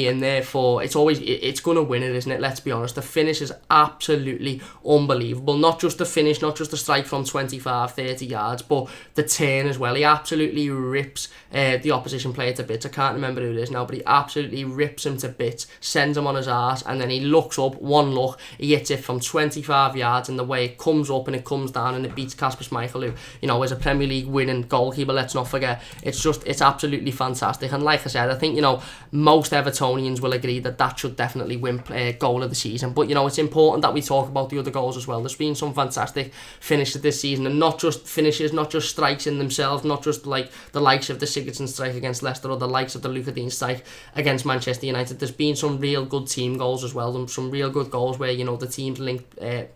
in there for, it's going to win it, isn't it? Let's be honest. The finish is absolutely unbelievable. Not just the finish, not just the strike from 25, 30 yards, but the turn as well. He absolutely rips the opposition player to bits. I can't remember who it is now, but he absolutely rips him to bits, sends him on his arse, and then he looks up, one look, he hits it from 25 yards, and the way it comes up and it comes down and it beats Kasper Schmeichel, who, is a Premier League winning goalkeeper, let's not forget. It's absolutely fantastic. And like I said, I think, most most Evertonians will agree that should definitely win goal of the season. But, you know, it's important that we talk about the other goals as well. There's been some fantastic finishes this season, and not just finishes, not just strikes in themselves, not just like the likes of the Sigurdsson strike against Leicester or the likes of the Luka Dean strike against Manchester United. There's been some real good team goals as well, and some real good goals where, you know, the teams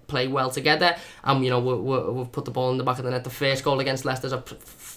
play well together, and, you know, we've put the ball in the back of the net. The first goal against Leicester's a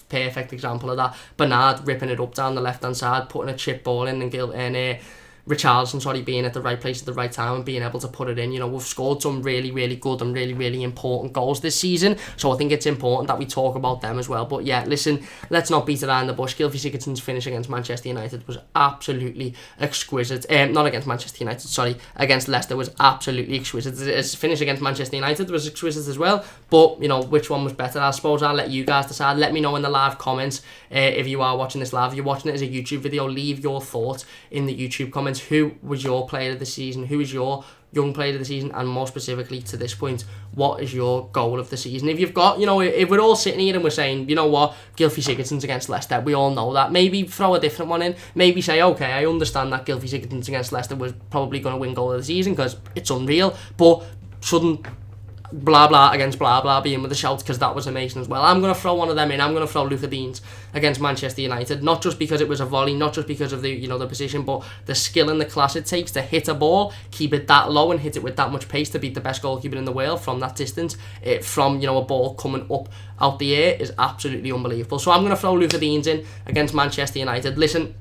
perfect example of that. Bernard ripping it up down the left hand side, putting a chip ball in, and Richarlison, being at the right place at the right time and being able to put it in. You know, we've scored some really, really good and really, really important goals this season, so I think it's important that we talk about them as well. But yeah, listen, let's not beat around the bush. Gylfi Sigurdsson's finish against Manchester United was absolutely exquisite. Not against Manchester United, against Leicester was absolutely exquisite. His finish against Manchester United was exquisite as well, but, you know, which one was better? I suppose I'll let you guys decide. Let me know in the live comments if you are watching this live. If you're watching it as a YouTube video, leave your thoughts in the YouTube comments. Who was your player of the season? Who is your young player of the season? And more specifically to this point, what is your goal of the season? If you've got, you know, if we're all sitting here and we're saying, you know what, Gylfi Sigurdsson's against Leicester, we all know that. Maybe throw a different one in. Maybe say, okay, I understand that Gylfi Sigurdsson's against Leicester was probably going to win goal of the season because it's unreal, but shouldn't blah blah against blah blah be in with a shout because that was amazing as well. I'm going to throw one of them in. I'm going to throw Luka Dean's against Manchester United, not just because it was a volley, not just because of the, you know, the position, but the skill and the class it takes to hit a ball, keep it that low and hit it with that much pace to beat the best goalkeeper in the world from that distance, from, you know, a ball coming up out the air is absolutely unbelievable. So I'm going to throw Luka Dean's in against Manchester United. Listen,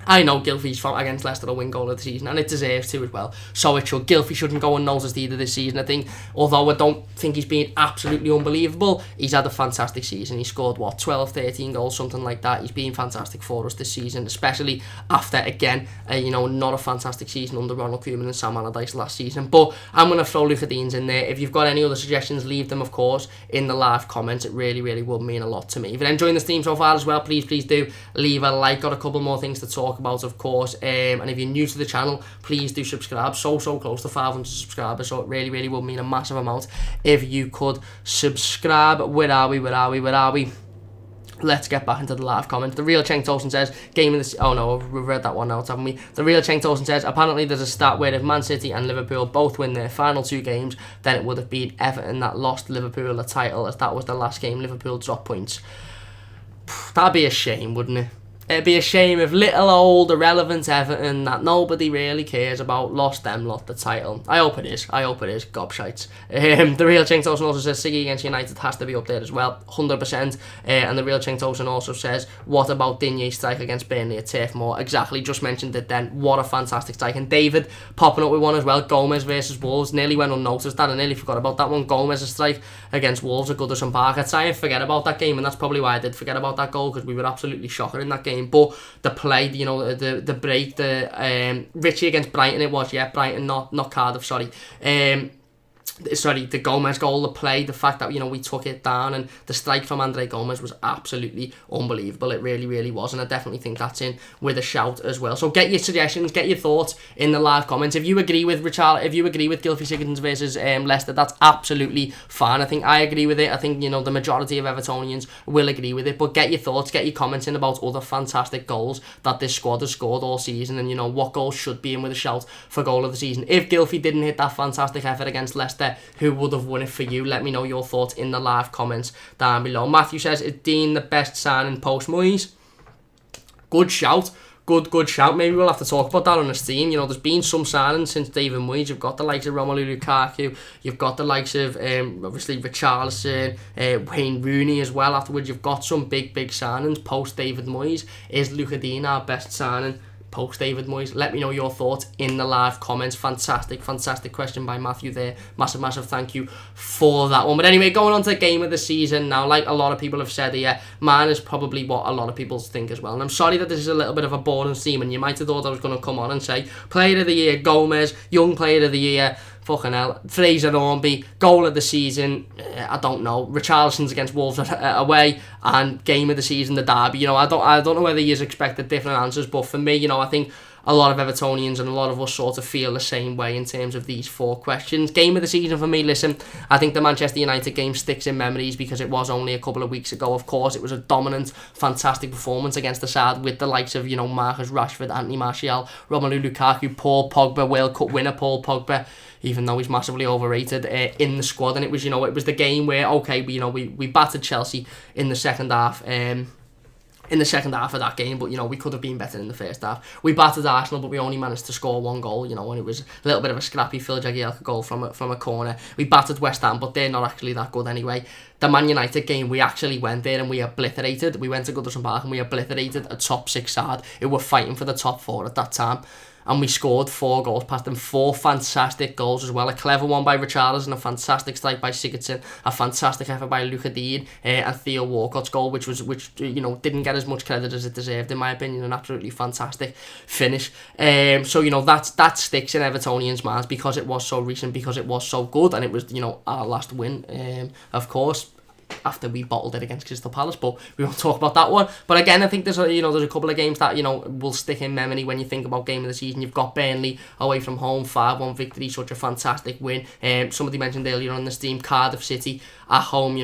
I know Gylfi's against Leicester will win goal of the season, and it deserves to as well. So it should. Gylfi shouldn't go unnoticed either this season. I think, although I don't think he's been absolutely unbelievable, he's had a fantastic season. He scored, 12, 13 goals, something like that. He's been fantastic for us this season, especially after, again, you know, not a fantastic season under Ronald Koeman and Sam Allardyce last season. But I'm going to throw Luka Dean's in there. If you've got any other suggestions, leave them, of course, in the live comments. It really, really would mean a lot to me. If you're enjoying the stream so far as well, please do leave a like. Got a couple more things to talk about, of course, and if you're new to the channel, please do subscribe. So close to 500 subscribers, so it really would mean a massive amount if you could subscribe. Where are we? Let's get back into the live comments. The real Cenk Tosun says, game of the... Oh no, we've read that one out, haven't we? The real Cenk Tosun says, apparently there's a stat where if Man City and Liverpool both win their final 2 games, then it would have been Everton that lost Liverpool the title, as that was the last game Liverpool dropped points. That'd be a shame, wouldn't it? It'd be a shame if little old irrelevant Everton that nobody really cares about lost the title. I hope it is. Gobshites. The real Cenk Tosun also says Siggy against United has to be up there as well, 100%. And the real Cenk Tosun also says, what about Digne's strike against Burnley at Turf Moor? Exactly, just mentioned it then. What a fantastic strike. And David popping up with one as well. Gomez versus Wolves. Nearly went unnoticed. I nearly forgot about that one. Gomez's strike against Wolves at Goodison Park. I try and forget about that game, and that's probably why I did forget about that goal, because we were absolutely shocking in that game. But the play, you know, the break, the Richie against Brighton, it was, yeah, Brighton, not Cardiff, sorry. The Gomez goal, the play, the fact that, you know, we took it down, and the strike from Andre Gomez was absolutely unbelievable. It really was, and I definitely think that's in with a shout as well. So get your suggestions, get your thoughts in the live comments. If you agree with Gylfi Sigurdsson versus Leicester, that's absolutely fine. I think I agree with it. I think, you know, the majority of Evertonians will agree with it. But get your thoughts, get your comments in about other fantastic goals that this squad has scored all season, and, you know, what goals should be in with a shout for goal of the season. If Gylfi didn't hit that fantastic effort against Leicester, who would have won it for you? Let me know your thoughts in the live comments down below. Matthew says, is Dean the best signing post Moyes? Good shout. Good shout. Maybe we'll have to talk about that on the stream. You know, there's been some signings since David Moyes. You've got the likes of Romelu Lukaku. You've got the likes of, obviously, Richarlison, Wayne Rooney as well. Afterwards, you've got some big signings post David Moyes. Is Luka Dean our best signing post David Moyes? Let me know your thoughts in the live comments. Fantastic question by Matthew there. Massive thank you for that one. But anyway, going on to the game of the season now, like a lot of people have said here, mine is probably what a lot of people think as well. And I'm sorry that this is a little bit of a boring stream, and you might have thought I was going to come on and say player of the year Gomez, young player of the year fucking hell, Fraser Hornby, goal of the season, I don't know, Richarlison's against Wolves away, and game of the season, the derby. You know, I don't know whether you expected different answers, but for me, you know, I think a lot of Evertonians and a lot of us sort of feel the same way in terms of these 4 questions. Game of the season for me, listen, I think the Manchester United game sticks in memories because it was only a couple of weeks ago. Of course, it was a dominant, fantastic performance against the side with the likes of, Marcus Rashford, Anthony Martial, Romelu Lukaku, Paul Pogba, World Cup winner Paul Pogba, even though he's massively overrated, in the squad. And it was, it was the game where, okay, we battered Chelsea in the second half, of that game, but we could have been better in the first half. We battered Arsenal, but we only managed to score 1 goal, and it was a little bit of a scrappy Phil Jagielka goal from a corner. We battered West Ham, but they're not actually that good anyway. The Man United game, we actually went there and we obliterated. We went to Goodison Park and we obliterated a top 6 side who were fighting for the top 4 at that time. And we scored 4 goals past them, 4 fantastic goals as well. A clever one by Richarlison, a fantastic strike by Sigurdsson, a fantastic effort by Luka Dean, and Theo Walcott's goal, which didn't get as much credit as it deserved in my opinion. An absolutely fantastic finish. So that sticks in Evertonians' minds because it was so recent, because it was so good, and it was our last win, of course, after we bottled it against Crystal Palace, but we won't talk about that one. But again, I think there's a couple of games that will stick in memory when you think about game of the season. You've got Burnley away from home, 5-1 victory, such a fantastic win. Somebody mentioned earlier on this team, Cardiff City at home,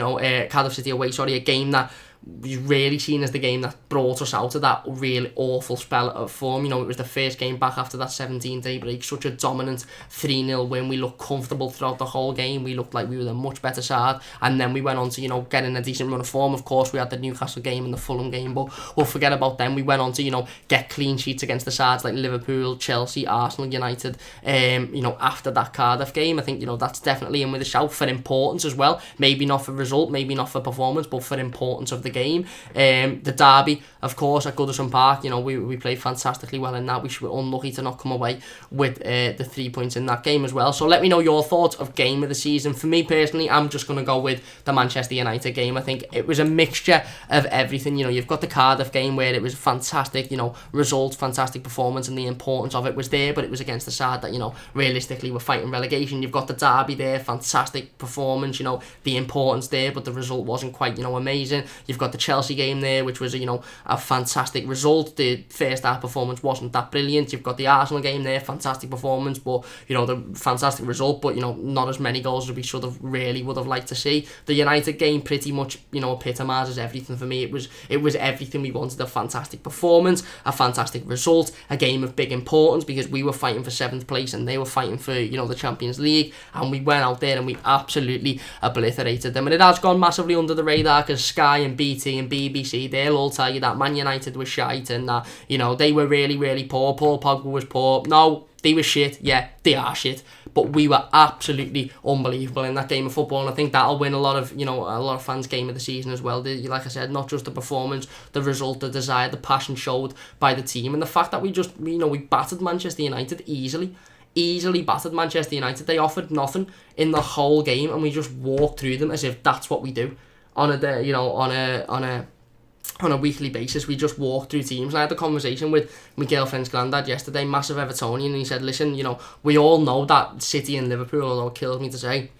Cardiff City away, a game that was really seen as the game that brought us out of that really awful spell of form. It was the first game back after that 17-day break. Such a dominant 3-0 win. We looked comfortable throughout the whole game. We looked like we were the much better side. And then we went on to, get in a decent run of form. Of course, we had the Newcastle game and the Fulham game, but we'll forget about them. We went on to, get clean sheets against the sides like Liverpool, Chelsea, Arsenal, United, after that Cardiff game. I think, that's definitely in with a shout for importance as well. Maybe not for result, maybe not for performance, but for importance of the game. The derby, of course, at Goodison Park, we played fantastically well in that. We were unlucky to not come away with the 3 points in that game as well. So let me know your thoughts of game of the season. For me personally, I'm just going to go with the Manchester United game. I think it was a mixture of everything. You've got the Cardiff game where it was fantastic, result, fantastic performance, and the importance of it was there, but it was against the side that, realistically were fighting relegation. You've got the derby there, fantastic performance, the importance there, but the result wasn't quite, amazing. You've got the Chelsea game there, which was a fantastic result. The first half performance wasn't that brilliant. You've got the Arsenal game there, fantastic performance, but the fantastic result, but not as many goals as we should have really would have liked to see. The United game pretty much epitomises everything for me. It was everything we wanted. A fantastic performance, a fantastic result, a game of big importance because we were fighting for 7th place and they were fighting for the Champions League, and we went out there and we absolutely obliterated them. And it has gone massively under the radar because Sky and BT and BBC, they'll all tell you that Man United was shite and that, they were really, really poor. Paul Pogba was poor. No, they were shit. Yeah, they are shit. But we were absolutely unbelievable in that game of football, and I think that'll win a lot of fans' game of the season as well. Like I said, not just the performance, the result, the desire, the passion showed by the team, and the fact that we just, we battered Manchester United easily battered Manchester United. They offered nothing in the whole game, and we just walked through them as if that's what we do on a weekly basis. We just walk through teams. And I had a conversation with my girlfriend's granddad yesterday, massive Evertonian, and he said, listen, we all know that City and Liverpool, although it kills me to say,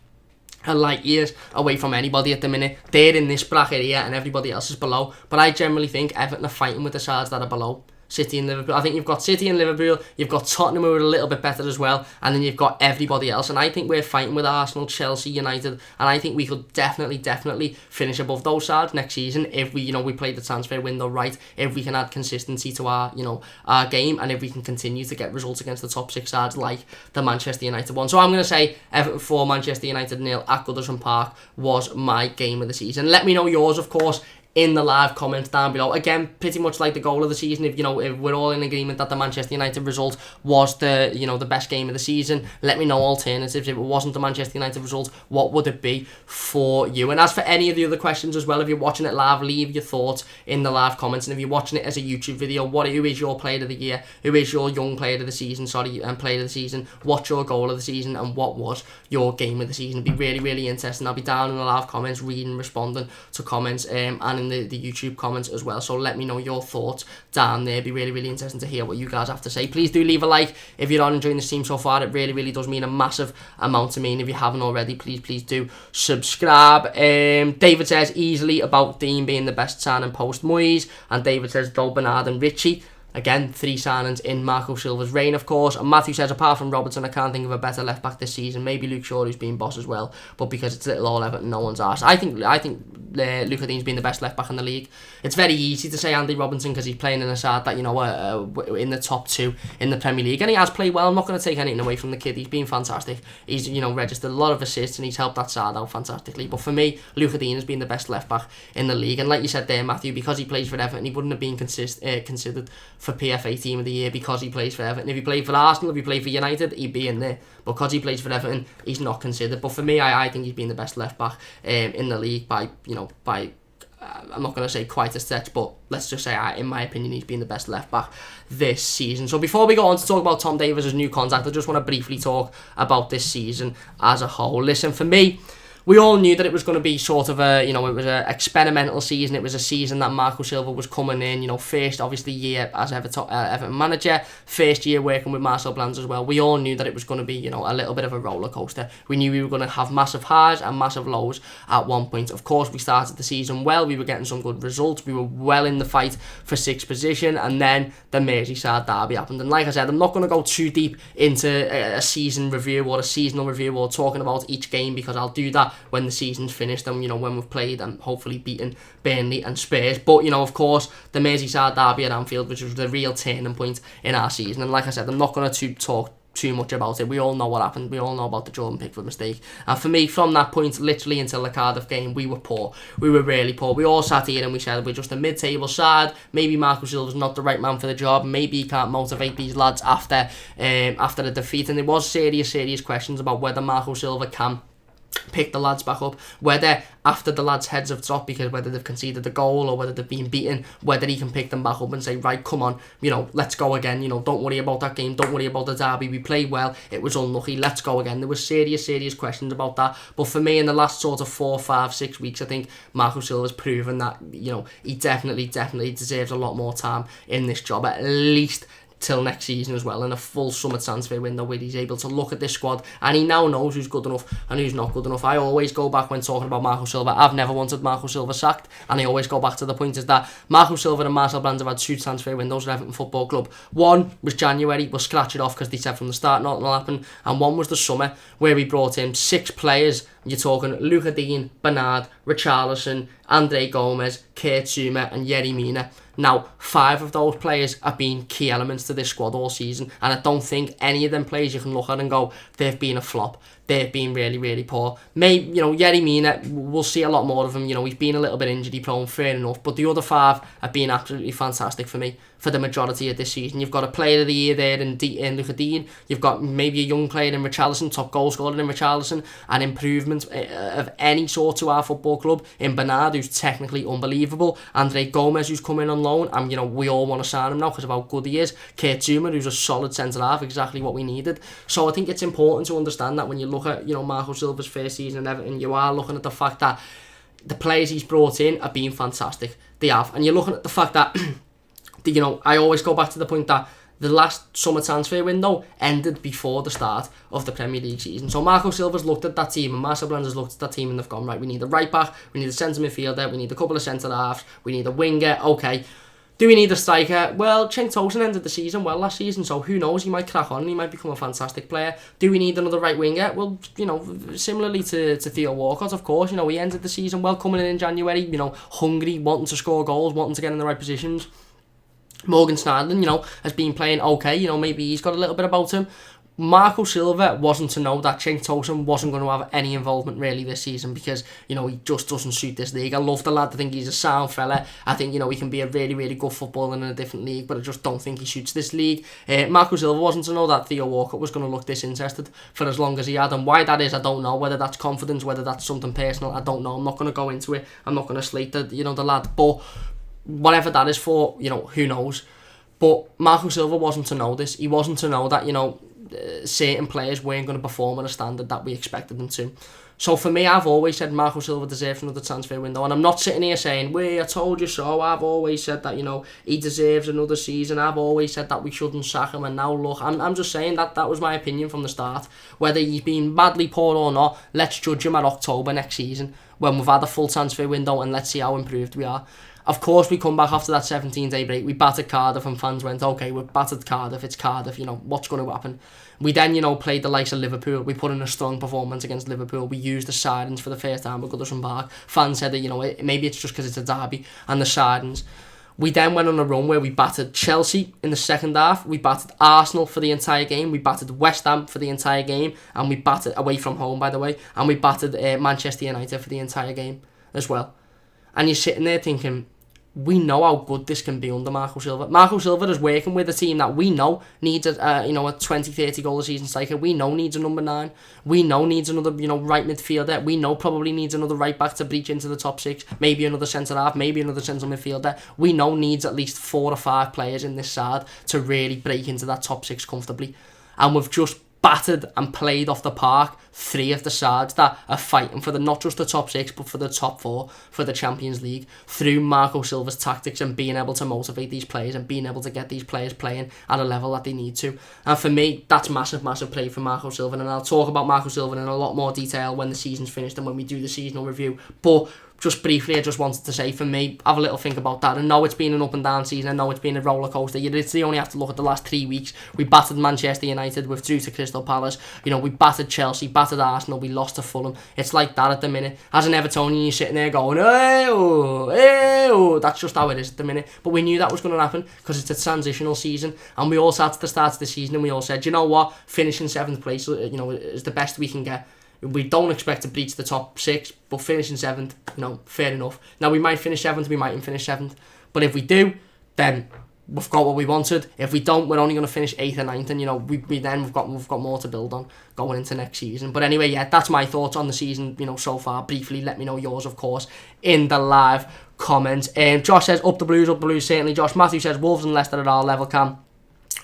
are light years away from anybody at the minute. They're in this bracket here and everybody else is below. But I generally think Everton are fighting with the sides that are below City and Liverpool. I think you've got City and Liverpool, you've got Tottenham who are a little bit better as well, and then you've got everybody else. And I think we're fighting with Arsenal, Chelsea, United, and I think we could definitely finish above those sides next season if we play the transfer window right, if we can add consistency to our game, and if we can continue to get results against the top 6 sides like the Manchester United one. So I'm going to say Everton 4, Manchester United 0 at Goodison Park was my game of the season. Let me know yours, of course, in the live comments down below. Again, pretty much like the goal of the season. If we're all in agreement that the Manchester United result was the best game of the season, let me know alternatives. If it wasn't the Manchester United result, what would it be for you? And as for any of the other questions as well, if you're watching it live, leave your thoughts in the live comments. And if you're watching it as a YouTube video, who is your player of the year? Who is your young player of the season? Player of the season. What's your goal of the season? And what was your game of the season? It'd be really, really interesting. I'll be down in the live comments, reading, responding to comments, and in the YouTube comments as well. So let me know your thoughts down there. It'd be really, really interesting to hear what you guys have to say. Please do leave a like if you're not enjoying the stream so far. It really, really does mean a massive amount to me. And if you haven't already, please do subscribe. David says easily about Dean being the best signing post Moyes, and David says though Bernard and Richie. Again, 3 signings in Marco Silva's reign, of course. And Matthew says, apart from Robertson, I can't think of a better left back this season. Maybe Luke Shaw, who's been boss as well, but because it's little all Everton, no one's asked. I think Luke Dean's been the best left back in the league. It's very easy to say Andy Robertson because he's playing in a side that, in the top 2 in the Premier League, and he has played well. I'm not going to take anything away from the kid. He's been fantastic. He's registered a lot of assists and he's helped that side out fantastically. But for me, Luke Dean has been the best left back in the league, and like you said there, Matthew, because he plays for Everton, he wouldn't have been considered for PFA Team of the Year because he plays for Everton. If he played for Arsenal, if he played for United, he'd be in there. But because he plays for Everton, he's not considered. But for me, I think he's been the best left back in the league by I'm not going to say quite a stretch, but let's just say, in my opinion, he's been the best left back this season. So before we go on to talk about Tom Davies' new contract, I just want to briefly talk about this season as a whole. Listen, for me, we all knew that it was going to be sort of it was an experimental season. It was a season that Marco Silva was coming in, first, obviously, year as Everton manager, first year working with Marcel Brands as well. We all knew that it was going to be, a little bit of a roller coaster. We knew we were going to have massive highs and massive lows at one point. Of course, we started the season well. We were getting some good results. We were well in the fight for 6th position, and then the Merseyside derby happened. And like I said, I'm not going to go too deep into a season review or a seasonal review or talking about each game, because I'll do that when the season's finished and when we've played and hopefully beaten Burnley and Spurs. But of course, the Merseyside derby at Anfield, which was the real turning point in our season, and like I said, I'm not going to talk too much about it. We all know what happened. We all know about the Jordan Pickford mistake. And for me, from that point, literally until the Cardiff game, we were poor. We were really poor. We all sat here and we said we're just a mid-table side. Maybe Marco Silva's not the right man for the job. Maybe he can't motivate these lads after the defeat. And there was serious questions about whether Marco Silva can pick the lads back up, whether after the lads' heads have dropped because whether they've conceded the goal or whether they've been beaten, whether he can pick them back up and say, right, come on, let's go again, don't worry about that game, don't worry about the derby, we played well, it was unlucky, let's go again. There were serious questions about that, but for me, in the last sort of 4, 5, 6 weeks, I think Marco Silva's proven that, he definitely deserves a lot more time in this job, at least till next season as well, in a full summer transfer window where he's able to look at this squad and he now knows who's good enough and who's not good enough. I always go back when talking about Marco Silva. I've never wanted Marco Silva sacked, and I always go back to the point is that Marco Silva and Marcel Brands have had 2 transfer windows at Everton Football Club. One was January, we'll scratch it off because they said from the start nothing will happen, and one was the summer where we brought in 6 players. You're talking Luca Dean, Bernard, Richarlison, Andre Gomez, Kurt Zouma and Yerry Mina. Now, 5 of those players have been key elements to this squad all season, and I don't think any of them players you can look at and go, they've been a flop. They've been really poor. Maybe, Yerry Mina, we'll see a lot more of him. He's been a little bit injury prone, fair enough, but the other 5 have been absolutely fantastic for me for the majority of this season. You've got a player of the year there in Luca Dean. You've got maybe a young player in Richarlison, top goal scorer in Richarlison, an improvement of any sort to our football club in Bernard, who's technically unbelievable. Andre Gomez, who's come in on loan, and we all want to sign him now because of how good he is. Kurt Zouma, who's a solid centre-half, exactly what we needed. So I think it's important to understand that when you look at, Marco Silva's first season in Everton, you are looking at the fact that the players he's brought in have been fantastic. They have. And you're looking at the fact that, I always go back to the point that the last summer transfer window ended before the start of the Premier League season. So Marco Silva's looked at that team and Marcel Brands has looked at that team and they've gone, right, we need a right back, we need a centre midfielder, we need a couple of centre halves, we need a winger, okay. Do we need a striker? Well, Cenk Tosun ended the season well last season, so who knows, he might crack on and he might become a fantastic player. Do we need another right winger? Well, similarly to Theo Walcott, of course, he ended the season well, coming in January, hungry, wanting to score goals, wanting to get in the right positions. Morgan Schneiderlin, has been playing okay, maybe he's got a little bit about him. Marco Silva wasn't to know that Cenk Tosun wasn't going to have any involvement really this season because, he just doesn't suit this league. I love the lad, I think he's a sound fella. I think, he can be a really good footballer in a different league, but I just don't think he suits this league. Marco Silva wasn't to know that Theo Walcott was going to look disinterested for as long as he had, and why that is, I don't know. Whether that's confidence, whether that's something personal, I don't know. I'm not going to go into it. I'm not going to slate the lad, but whatever that is for, who knows. But Marco Silva wasn't to know this. He wasn't to know that, certain players weren't going to perform at a standard that we expected them to. So for me, I've always said Marco Silva deserves another transfer window, and I'm not sitting here saying, I told you so. I've always said that, he deserves another season. I've always said that we shouldn't sack him, and now look, I'm just saying that was my opinion from the start. Whether he's been badly poor or not, let's judge him at October next season when we've had a full transfer window and let's see how improved we are. Of course, we come back after that 17-day break. We battered Cardiff, and fans went, okay, we've battered Cardiff. It's Cardiff. What's going to happen? We then, played the likes of Liverpool. We put in a strong performance against Liverpool. We used the Sirens for the first time at Goodison Park. Fans said that, maybe it's just because it's a derby and the Sirens. We then went on a run where we battered Chelsea in the second half. We battered Arsenal for the entire game. We battered West Ham for the entire game. And we battered, away from home, by the way. And we battered Manchester United for the entire game as well. And you're sitting there thinking, we know how good this can be under Marco Silva. Marco Silva is working with a team that we know needs a 20-30 goal a season striker. We know needs a number 9. We know needs another right midfielder. We know probably needs another right back to breach into the top 6. Maybe another centre half. Maybe another central midfielder. We know needs at least 4 or 5 players in this side to really break into that top 6 comfortably. And we've just battered and played off the park 3 of the sides that are fighting for not just the top 6 but for the top 4 for the Champions League through Marco Silva's tactics and being able to motivate these players and being able to get these players playing at a level that they need to. And for me, that's massive play for Marco Silva, and I'll talk about Marco Silva in a lot more detail when the season's finished and when we do the seasonal review. But just briefly, I just wanted to say, for me, have a little think about that. I know it's been an up and down season. I know it's been a roller coaster. You literally only have to look at the last 3 weeks. We battered Manchester United, withdrew to Crystal Palace. We battered Chelsea, battered Arsenal, we lost to Fulham. It's like that at the minute. As an Evertonian, you're sitting there going, that's just how it is at the minute. But we knew that was going to happen because it's a transitional season. And we all sat at the start of the season and we all said, you know what, finishing 7th place, is the best we can get. We don't expect to breach the top 6, but finishing 7th, fair enough. Now, we might finish 7th, we mightn't finish 7th. But if we do, then we've got what we wanted. If we don't, we're only going to finish 8th or 9th, and we've got more to build on going into next season. But anyway, yeah, that's my thoughts on the season, so far. Briefly, let me know yours, of course, in the live comments. Josh says, up the Blues, certainly. Josh Matthew says, Wolves and Leicester at our level, Cam.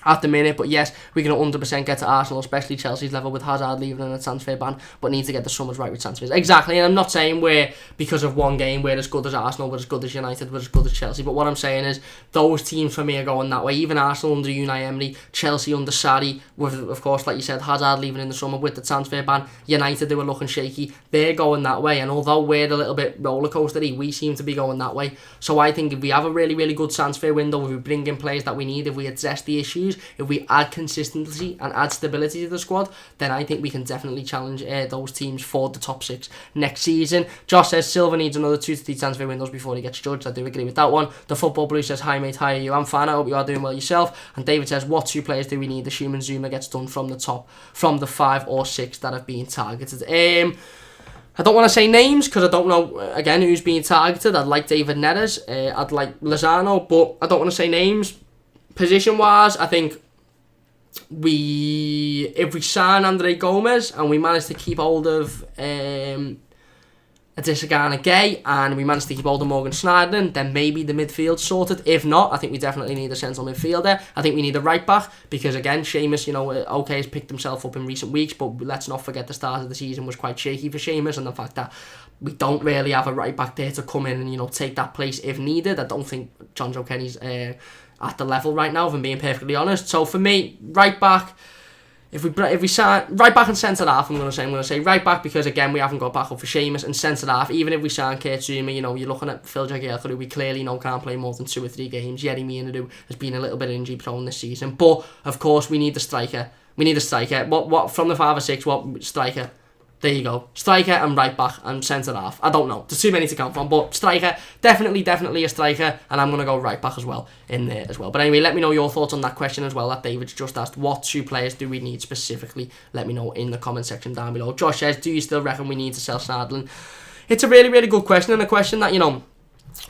At the minute, but yes, we can 100% get to Arsenal, especially Chelsea's level with Hazard leaving and a transfer ban, but need to get the summers right with transfers. Exactly, and I'm not saying we're, because of one game, we're as good as Arsenal, we're as good as United, we're as good as Chelsea, but what I'm saying is, those teams for me are going that way. Even Arsenal under Unai Emery, Chelsea under Sarri, with, of course, like you said, Hazard leaving in the summer with the transfer ban, United, they were looking shaky, they're going that way, and although we're a little bit rollercoastery, we seem to be going that way. So I think if we have a really, really good transfer window, if we bring in players that we need, if we address the issues, if we add consistency and add stability to the squad, then I think we can definitely challenge those teams for the top 6 next season. Josh says Silva needs another 2 to 3 transfer windows before he gets judged. I do agree with that one. The Football Blue says, hi mate, how are you? I'm fine, I hope you are doing well yourself. And David says, what 2 players do we need? Assuming Zuma gets done from the top, from the 5 or 6 that have been targeted. I don't want to say names because I don't know, again, who's being targeted. I'd like David Neres, I'd like Lozano, but I don't want to say names. Position-wise, I think if we sign Andre Gomez and we manage to keep hold of Adesanya Gay and we manage to keep hold of Morgan Schneiderlin, then maybe the midfield's sorted. If not, I think we definitely need a central midfielder. I think we need a right back because, again, Seamus, has picked himself up in recent weeks, but let's not forget the start of the season was quite shaky for Seamus, and the fact that we don't really have a right back there to come in and take that place if needed. I don't think John Joe Kenny's at the level right now, if I'm being perfectly honest. So for me, right back, if we sign right back and centre half, I'm going to say right back because, again, we haven't got backup for Seamus, and centre half, even if we sign Kurt Zuma, you're looking at Phil Jagielka, who we clearly know can't play more than 2 or 3 games. Yerry Mina has been a little bit injury prone this season, but of course we need the striker. What from the 5 or 6? What striker? There you go. Striker and right back and centre half. I don't know. There's too many to count from, but striker, definitely a striker, and I'm going to go right back as well in there as well. But anyway, let me know your thoughts on that question as well that David's just asked. What 2 players do we need specifically? Let me know in the comment section down below. Josh says, do you still reckon we need to sell Schneiderlin? It's a really, really good question, and a question that,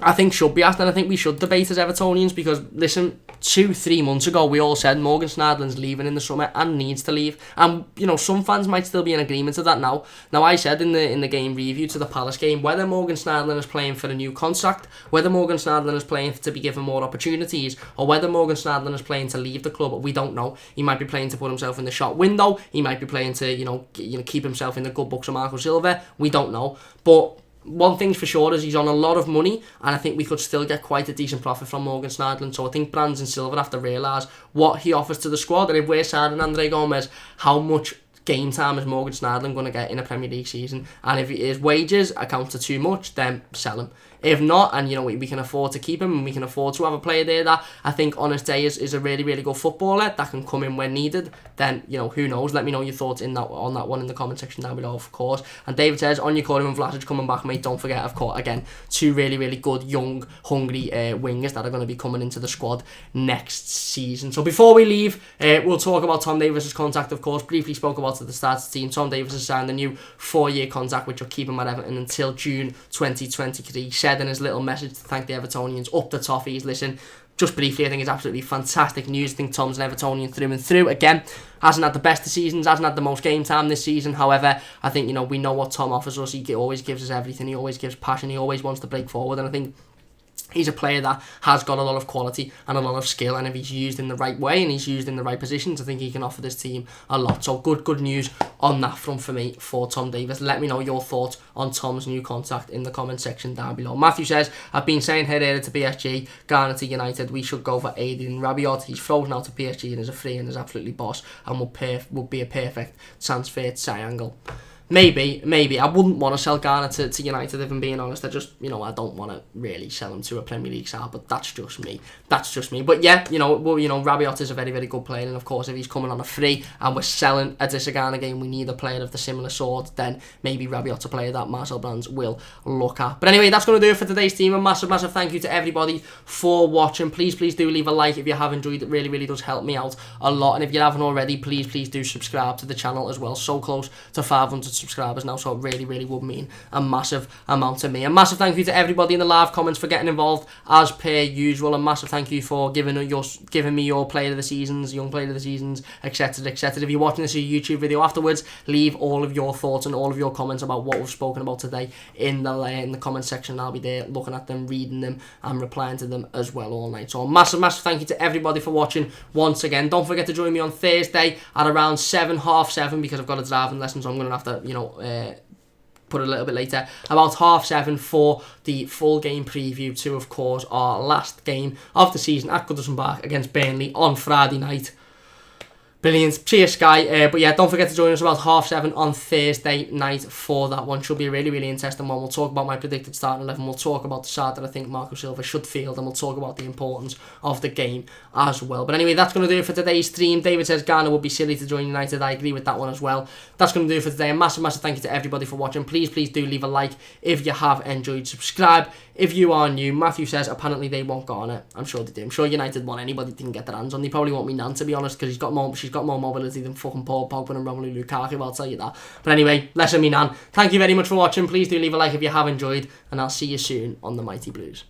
I think should be asked, and I think we should debate as Evertonians, because listen, 2-3 months ago we all said Morgan Schneiderlin's leaving in the summer and needs to leave, and some fans might still be in agreement to that now. I said in the game review to the Palace game, whether Morgan Schneiderlin is playing for a new contract, whether Morgan Schneiderlin is playing to be given more opportunities, or whether Morgan Schneiderlin is playing to leave the club, we don't know. He might be playing to put himself in the shop window, he might be playing to keep himself in the good books of Marco Silva, we don't know. But one thing's for sure is he's on a lot of money, and I think we could still get quite a decent profit from Morgan Schneiderlin. So I think Brands and Silva have to realise what he offers to the squad, and if we're signing Andre Gomez, how much game time is Morgan Schneiderlin going to get in a Premier League season? And if his wages account to too much, then sell him. If not, and we can afford to keep him, and we can afford to have a player there that I think on his day is a really, really good footballer that can come in when needed, then who knows? Let me know your thoughts on that one in the comment section down below, of course. And David says, on your Corey and Vlasic coming back, mate, don't forget, of course, again, 2 really, really good, young, hungry wingers that are going to be coming into the squad next season. So before we leave, we'll talk about Tom Davies' contract, of course. Briefly spoke about it at the start of the team. Tom Davies has signed a new 4-year contract, which will keep him at Everton until June 2023. Said in his little message to thank the Evertonians up the toffees. Listen, just briefly, I think it's absolutely fantastic news. I think Tom's an Evertonian through and through. Again, hasn't had the best of seasons, hasn't had the most game time this season. However, I think, we know what Tom offers us. He always gives us everything. He always gives passion. He always wants to break forward. And I think he's a player that has got a lot of quality and a lot of skill, and if he's used in the right way and he's used in the right positions, I think he can offer this team a lot. So good news on that front for me for Tom Davies. Let me know your thoughts on Tom's new contract in the comment section down below. Matthew says, I've been saying Herrera to PSG, Garner to United. We should go for Adrian Rabiot. He's frozen out to PSG and is a free and is absolutely boss and would be a perfect transfer triangle. Maybe. I wouldn't want to sell Garner to United, if I'm being honest. I just, I don't want to really sell him to a Premier League side, but that's just me. But yeah, Rabiot is a very, very good player, and of course, if he's coming on a free and we're selling a Garner game, we need a player of the similar sort, then maybe Rabiot's a player that Marcel Brands will look at. But anyway, that's going to do it for today's team. A massive thank you to everybody for watching. Please do leave a like if you have enjoyed it. Really, really does help me out a lot. And if you haven't already, please do subscribe to the channel as well. So close to 500 subscribers now, so it really would mean a massive amount to me. A massive thank you to everybody in the live comments for getting involved as per usual. A massive thank you for giving me your player of the seasons, young player of the seasons, etc. If you're watching this as a YouTube video afterwards, leave all of your thoughts and all of your comments about what we've spoken about today in the comment section. I'll be there looking at them, reading them and replying to them as well all night. So a massive thank you to everybody for watching once again. Don't forget to join me on Thursday at around 7:30, because I've got a driving lesson, so I'm going to have to put it a little bit later, about 7:30 for the full game preview to, of course, our last game of the season at Goodison Park against Burnley on Friday night. Brilliant. Cheers, Sky. But yeah, don't forget to join us about 7:30 on Thursday night for that one. Should be a really interesting one. We'll talk about my predicted starting 11. We'll talk about the side that I think Marco Silva should field, and we'll talk about the importance of the game as well. But anyway, that's going to do it for today's stream. David says Garner would be silly to join United. I agree with that one as well. That's going to do it for today. A massive thank you to everybody for watching. Please do leave a like if you have enjoyed. Subscribe if you are new. Matthew says apparently they won't Garner. I'm sure they do. I'm sure United want anybody didn't get their hands on. They probably want me Nan, to be honest, because she's got more mobility than fucking Paul Pogba and Romelu Lukaku, I'll tell you that. But anyway, lesson me Nan. Thank you very much for watching. Please do leave a like if you have enjoyed, and I'll see you soon on the Mighty Blues.